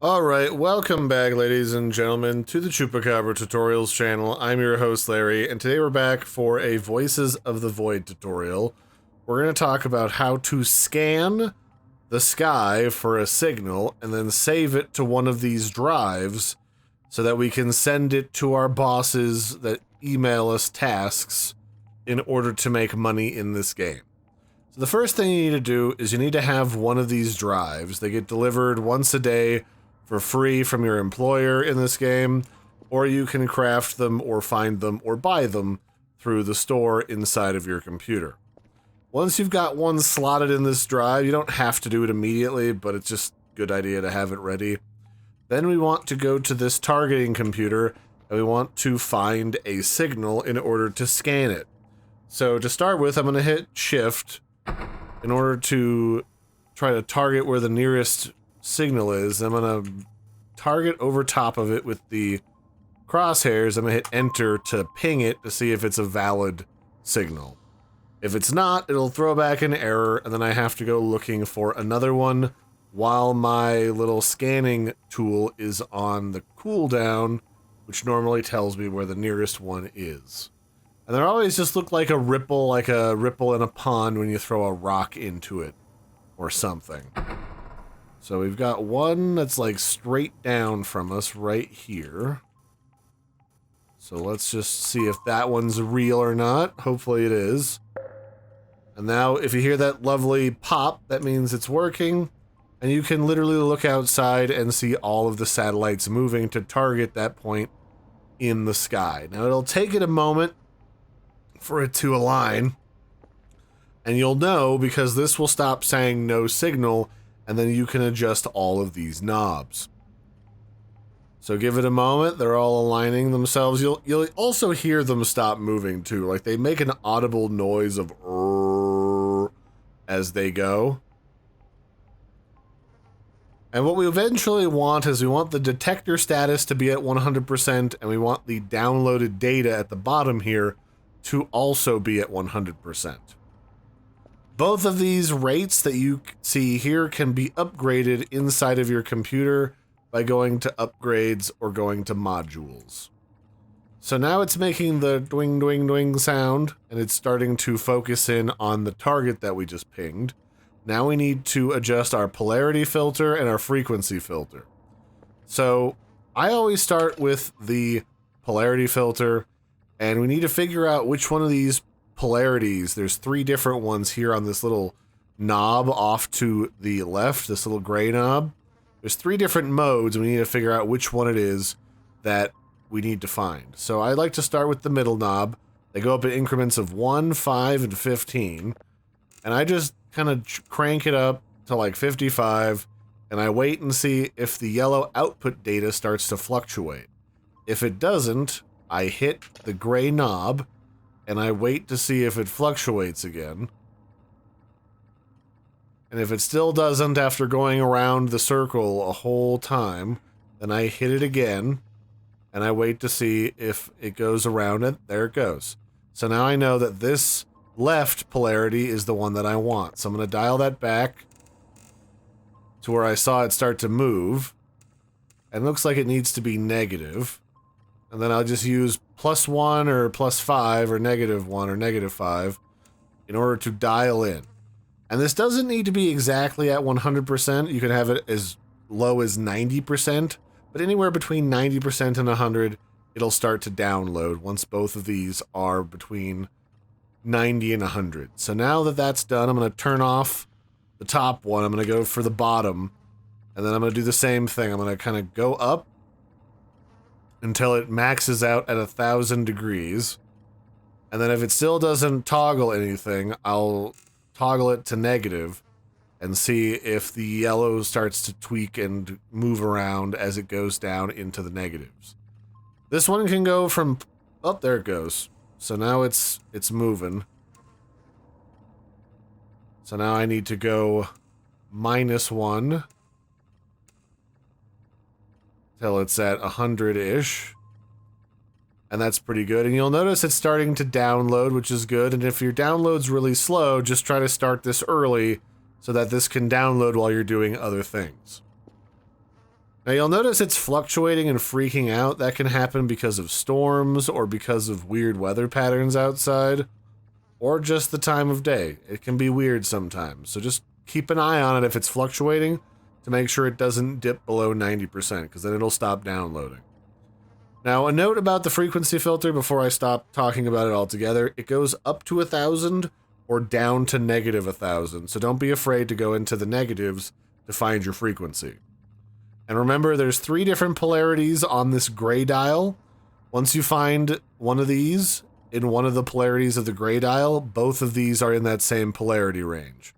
Alright, welcome back, ladies and gentlemen, to the Chupacabra Tutorials channel. I'm your host, Larry, and today we're back for a Voices of the Void tutorial. We're going to talk about how to scan the sky for a signal and then save it to one of these drives so that we can send it to our bosses that email us tasks in order to make money in this game. So the first thing you need to do is you need to have one of these drives. They get delivered once a day for free from your employer in this game, or you can craft them or find them or buy them through the store inside of your computer. Once you've got one slotted in this drive, you don't have to do it immediately, but it's just a good idea to have it ready. Then we want to go to this targeting computer and we want to find a signal in order to scan it. So to start with, I'm going to hit Shift in order to try to target where the nearest signal is. I'm gonna target over top of it with the crosshairs. I'm gonna hit enter to ping it to see if it's a valid signal. If it's not, it'll throw back an error, and then I have to go looking for another one while my little scanning tool is on the cooldown, which normally tells me where the nearest one is. And they always just look like a ripple in a pond when you throw a rock into it or something. So we've got one that's like straight down from us right here. So let's just see if that one's real or not. Hopefully it is. And now if you hear that lovely pop, that means it's working. And you can literally look outside and see all of the satellites moving to target that point in the sky. Now it'll take it a moment for it to align. And you'll know because this will stop saying no signal, and then you can adjust all of these knobs. So give it a moment, they're all aligning themselves. You'll also hear them stop moving too, like they make an audible noise of as they go. And what we eventually want is we want the detector status to be at 100%, and we want the downloaded data at the bottom here to also be at 100%. Both of these rates that you see here can be upgraded inside of your computer by going to upgrades or going to modules. So now it's making the dwing dwing dwing sound, and it's starting to focus in on the target that we just pinged. Now we need to adjust our polarity filter and our frequency filter. So I always start with the polarity filter, and we need to figure out which one of these polarities. There's three different ones here on this little knob off to the left, this little gray knob. There's three different modes, and we need to figure out which one it is that we need to find. So I like to start with the middle knob. They go up in increments of 1, 5, and 15. And I just kind of crank it up to like 55, and I wait and see if the yellow output data starts to fluctuate. If it doesn't, I hit the gray knob, and I wait to see if it fluctuates again. And if it still doesn't after going around the circle a whole time, then I hit it again, and I wait to see if it goes around it. There it goes. So now I know that this left polarity is the one that I want. So I'm going to dial that back to where I saw it start to move. And it looks like it needs to be negative. And then I'll just use +1 or +5 or -1 or -5 in order to dial in. And this doesn't need to be exactly at 100%. You can have it as low as 90%, but anywhere between 90% and 100, it'll start to download once both of these are between 90 and 100. So now that that's done, I'm going to turn off the top one. I'm going to go for the bottom, and then I'm going to do the same thing. I'm going to kind of go up until it maxes out at 1,000 degrees. And then if it still doesn't toggle anything, I'll toggle it to negative and see if the yellow starts to tweak and move around as it goes down into the negatives. This one can go from... Oh, there it goes. So now it's moving. So now I need to go -1 till it's at 100-ish. And that's pretty good. And you'll notice it's starting to download, which is good. And if your download's really slow, just try to start this early so that this can download while you're doing other things. Now you'll notice it's fluctuating and freaking out. That can happen because of storms or because of weird weather patterns outside, or just the time of day. It can be weird sometimes, so just keep an eye on it if it's fluctuating to make sure it doesn't dip below 90%, because then it'll stop downloading. Now, a note about the frequency filter before I stop talking about it altogether. It goes up to 1,000 or down to negative 1,000, so don't be afraid to go into the negatives to find your frequency. And remember, there's 3 different polarities on this gray dial. Once you find one of these in one of the polarities of the gray dial, both of these are in that same polarity range.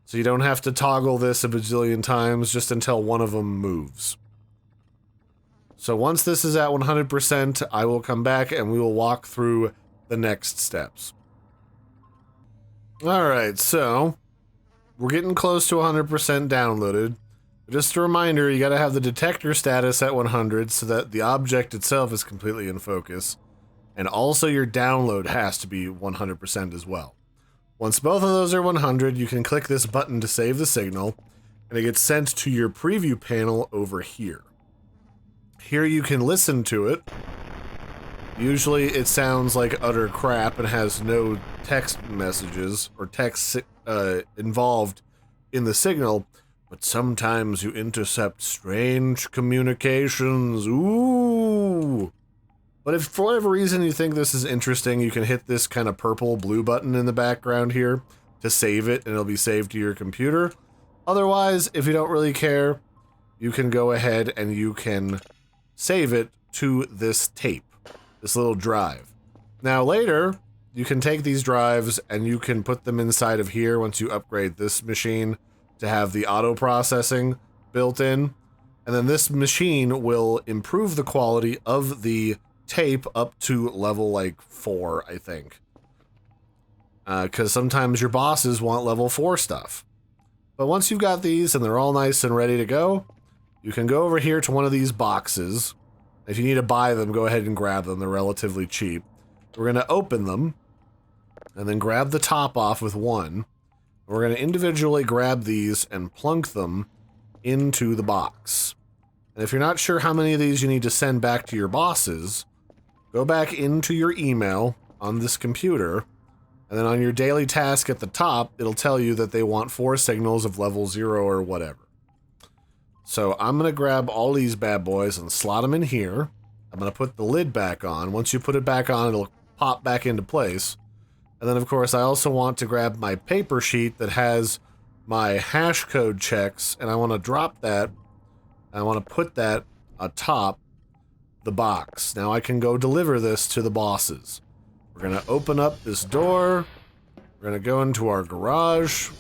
So you don't have to toggle this a bajillion times just until one of them moves. So once this is at 100%, I will come back and we will walk through the next steps. Alright, so we're getting close to 100% downloaded. Just a reminder, you gotta have the detector status at 100 so that the object itself is completely in focus. And also your download has to be 100% as well. Once both of those are 100, you can click this button to save the signal, and it gets sent to your preview panel over here. Here you can listen to it. Usually it sounds like utter crap and has no text messages or text involved in the signal, but sometimes you intercept strange communications. Ooh! But if for whatever reason you think this is interesting, you can hit this kind of purple-blue button in the background here to save it, and it'll be saved to your computer. Otherwise, if you don't really care, you can go ahead and you can save it to this tape, this little drive. Now later, you can take these drives and you can put them inside of here once you upgrade this machine to have the auto processing built in. And then this machine will improve the quality of the tape up to level like 4, I think. Because sometimes your bosses want level 4 stuff. But once you've got these and they're all nice and ready to go, you can go over here to one of these boxes. If you need to buy them, go ahead and grab them. They're relatively cheap. We're going to open them and then grab the top off with one. We're going to individually grab these and plunk them into the box. And if you're not sure how many of these you need to send back to your bosses, go back into your email on this computer, and then on your daily task at the top, it'll tell you that they want 4 signals of level 0 or whatever. So I'm going to grab all these bad boys and slot them in here. I'm going to put the lid back on. Once you put it back on, it'll pop back into place. And then, of course, I also want to grab my paper sheet that has my hash code checks, and I want to drop that. I want to put that atop the box. Now I can go deliver this to the bosses. We're going to open up this door. We're going to go into our garage.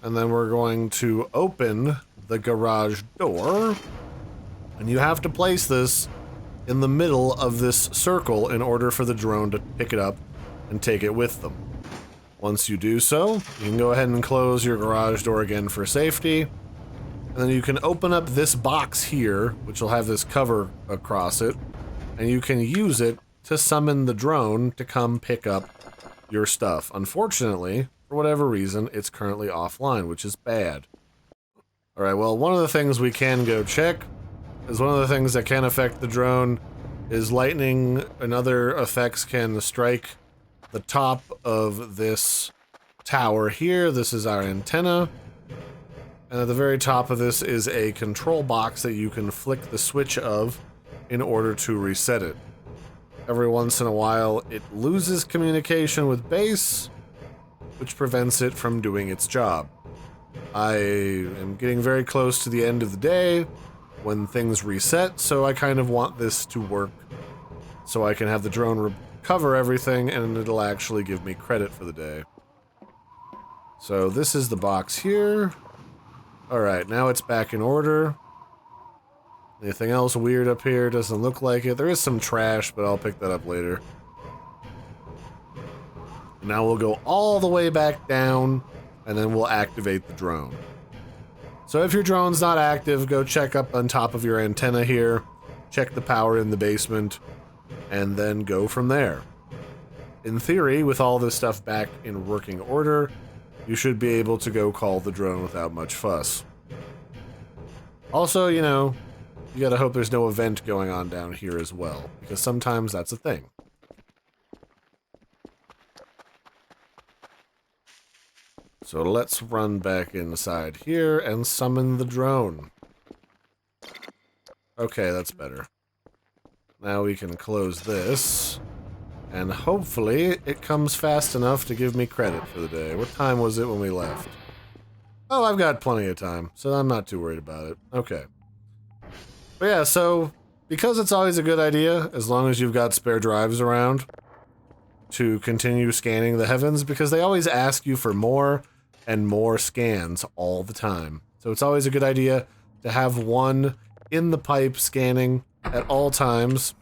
And then we're going to open the garage door. And you have to place this in the middle of this circle in order for the drone to pick it up and take it with them. Once you do so, you can go ahead and close your garage door again for safety. And then you can open up this box here, which will have this cover across it, and you can use it to summon the drone to come pick up your stuff. Unfortunately, for whatever reason, it's currently offline, which is bad. Alright, well, one of the things we can go check is one of the things that can affect the drone is lightning and other effects can strike the top of this tower here. This is our antenna. And at the very top of this is a control box that you can flick the switch of in order to reset it. Every once in a while, it loses communication with base, which prevents it from doing its job. I am getting very close to the end of the day when things reset, so I kind of want this to work so I can have the drone recover everything and it'll actually give me credit for the day. So this is the box here. Alright, now it's back in order. Anything else weird up here? Doesn't look like it. There is some trash, but I'll pick that up later. Now we'll go all the way back down, and then we'll activate the drone. So if your drone's not active, go check up on top of your antenna here, check the power in the basement, and then go from there. In theory, with all this stuff back in working order, you should be able to go call the drone without much fuss. Also, you know, you gotta hope there's no event going on down here as well, because sometimes that's a thing. So let's run back inside here and summon the drone. Okay, that's better. Now we can close this. And hopefully it comes fast enough to give me credit for the day. What time was it when we left? Oh, I've got plenty of time, so I'm not too worried about it. Okay. But yeah, so because it's always a good idea, as long as you've got spare drives around, to continue scanning the heavens, because they always ask you for more and more scans all the time. So it's always a good idea to have one in the pipe scanning at all times,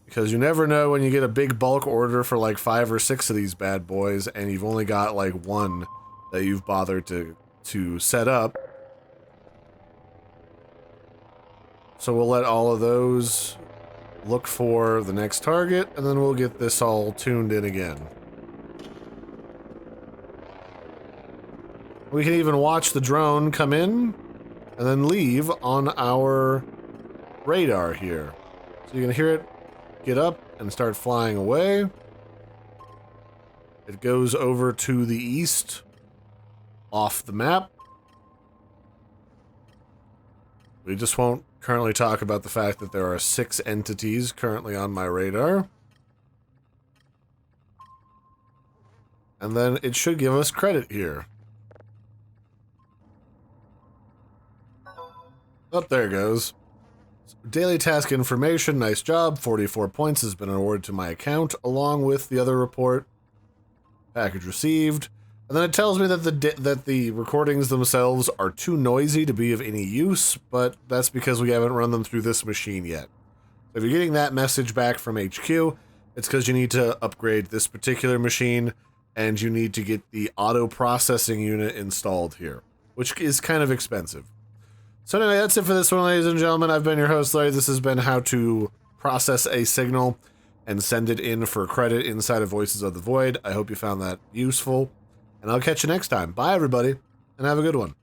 because you never know when you get a big bulk order for like 5 or 6 of these bad boys and you've only got like one that you've bothered to set up. So we'll let all of those look for the next target, and then we'll get this all tuned in again. We can even watch the drone come in and then leave on our radar here. So you can hear it get up and start flying away. It goes over to the east off the map. We just won't currently talk about the fact that there are 6 entities currently on my radar. And then it should give us credit here. Oh, there it goes. Daily task information, nice job. 44 points has been awarded to my account, along with the other report. Package received. And then it tells me that the recordings themselves are too noisy to be of any use, but that's because we haven't run them through this machine yet. So if you're getting that message back from HQ, it's because you need to upgrade this particular machine, and you need to get the auto processing unit installed here, which is kind of expensive. So anyway, that's it for this one, ladies and gentlemen. I've been your host, Larry. This has been how to process a signal and send it in for credit inside of Voices of the Void. I hope you found that useful, and I'll catch you next time. Bye, everybody, and have a good one.